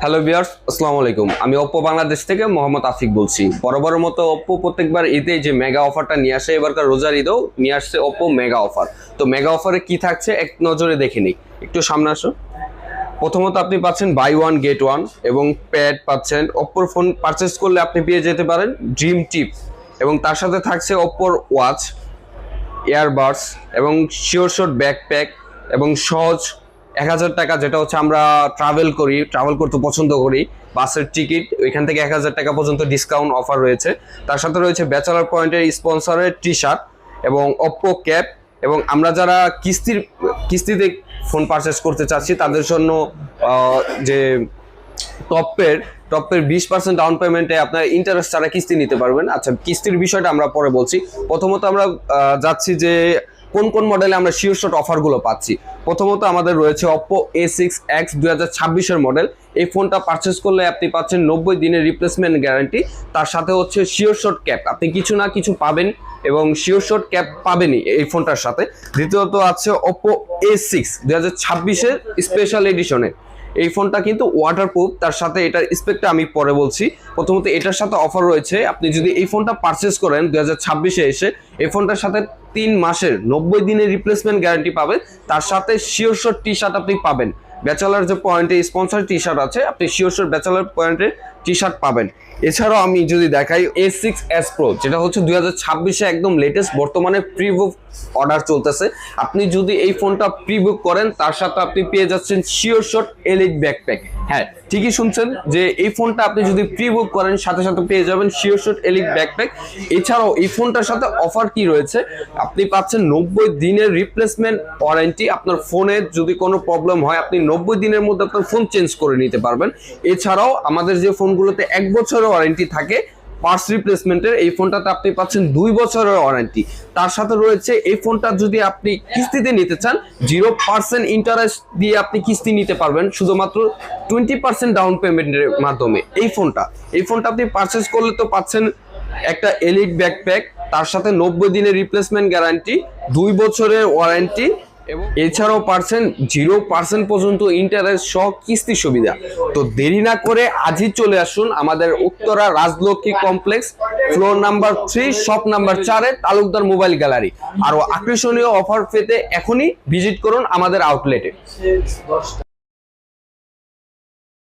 Hello viewers, আসসালামু আলাইকুম। আমি ওপ্পো বাংলাদেশ থেকে মোহাম্মদ আফিক বলছি। বরাবরের মতো ওপ্পো প্রত্যেকবার ঈদে যে মেগা অফারটা নিয়ে আসে, এবারকার রোজার ঈদেও নিয়ে আসছে ওপ্পো মেগা অফার। তো মেগা অফারে কি থাকছে এক নজরে দেখে নিই। একটু সামনে আসো। প্রথমত আপনি পাচ্ছেন বাই ওয়ান গেট ওয়ান এবং প্যাড পাচ্ছেন। ওপ্পোর ফোন পারচেস করলে আপনি পেয়ে যেতে পারেন ড্রিম টিপ এবং তার সাথে থাকছে ওপ্পোর ওয়াচ, ইয়ারবাডস এবং শিওর শট ব্যাকপ্যাক এবং সহজ 1000 টাকা, যেটা হচ্ছে আমরা ট্রাভেল করতে পছন্দ করি, বাসের টিকিট, ওইখান থেকে 1000 টাকা পর্যন্ত ডিসকাউন্ট অফার রয়েছে। তার সাথে রয়েছে ব্যাচেলার পয়েন্টের স্পন্সরের টি শার্ট এবং ওপ্পো ক্যাপ। এবং আমরা যারা কিস্তিতে ফোন পারচেস করতে চাচ্ছি তাদের জন্য যে টপের 20% ডাউন পেমেন্টে আপনার ইন্টারেস্ট ছাড়া কিস্তি নিতে পারবেন। আচ্ছা, কিস্তির বিষয়টা আমরা পরে বলছি। প্রথমত আমরা যাচ্ছি যে কোন কোন মডেলে আমরা শিওর শট অফারগুলো পাচ্ছি। প্রথমত আমাদের রয়েছে Oppo A6X 2026-এর মডেল। এই ফোনটা পারচেস করলে আপনি পাচ্ছেন 90 দিনের রিপ্লেসমেন্ট গ্যারান্টি। তার সাথে হচ্ছে শিওর শট ক্যাপ, আপনি কিছু না কিছু পাবেন এবং শিওর শট ক্যাপ পাবেনই এই ফোনটার সাথে। দ্বিতীয়ত আছে Oppo A6 2026-এর স্পেশাল এডিশনের। এই ফোনটা কিন্তু ওয়াটারপ্রুফ, তার সাথে এটার স্পেকটা আমি পরে বলছি। প্রথমত এটার সাথে অফার রয়েছে, আপনি যদি এই ফোনটা পারচেস করেন 2026-এ এসে, এই ফোনটার সাথে 3 মাসের 90 দিনের রিপ্লেসমেন্ট গ্যারান্টি পাবেন। তার সাথে শিওর শট টি শার্ট আপনি পাবেন। ব্যাচেলার যে পয়েন্টে স্পন্সর টি শার্ট আছে, আপনি শিওর শট ব্যাচেলার পয়েন্টের টি শার্ট পাবেন। এছাড়াও আমি যদি দেখাই A6s Pro, যেটা হচ্ছে 2026-এ একদম লেটেস্ট, বর্তমানে প্রি বুক অর্ডার চলতেছে। আপনি যদি এই ফোনটা প্রি বুক করেন, তার সাথে আপনি পেয়ে যাচ্ছেন শিওর শট এলিট ব্যাকপ্যাক। হ্যাঁ, ঠিকই শুনছেন যে এই ফোনটা আপনি যদি প্রি বুক করেন, সাথে সাথে পেয়ে যাবেন শিওর শট এলিট ব্যাকপ্যাক। এছাড়াও এই ফোনটার সাথে অফার কি রয়েছে, আপনি পাচ্ছেন 90 দিনের রিপ্লেসমেন্ট ওয়ারেন্টি। আপনার ফোনে যদি কোনো প্রবলেম হয়, আপনি 90 দিনের মধ্যে আপনার ফোন চেঞ্জ করে নিতে পারবেন। এছাড়াও আমাদের যে ফোনগুলোতে 1 বছরের ওয়ারেন্টি থাকে পার্টস রিপ্লেসমেন্টের, এই ফোনটাতে আপনি পাচ্ছেন 2 বছরের ওয়ারেন্টি। তার সাথে রয়েছে এই ফোনটা যদি আপনি কিস্তিতে নিতে চান, 0% ইন্টারেস্ট দিয়ে আপনি কিস্তি নিতে পারবেন, শুধুমাত্র 20% ডাউন পেমেন্টের মাধ্যমে। এই ফোনটা আপনি পারচেস করলে তো পাচ্ছেন একটা এলিট ব্যাকপ্যাক, তার সাথে 90 দিনের রিপ্লেসমেন্ট গ্যারান্টি, 2 বছরের ওয়ারেন্টি এবং এছাড়াও 0% পর্যন্ত ইন্টারেস্ট সহ কিস্তি সুবিধা। তো দেরি না করে আজই চলে আসুন আমাদের Uttara Rajlakshmi complex, floor number 3, shop number 4-এ, তালুকদার মোবাইল গ্যালারি। আরো আকর্ষণীয় অফার পেতে এখনই ভিজিট করুন আমাদের আউটলেটে।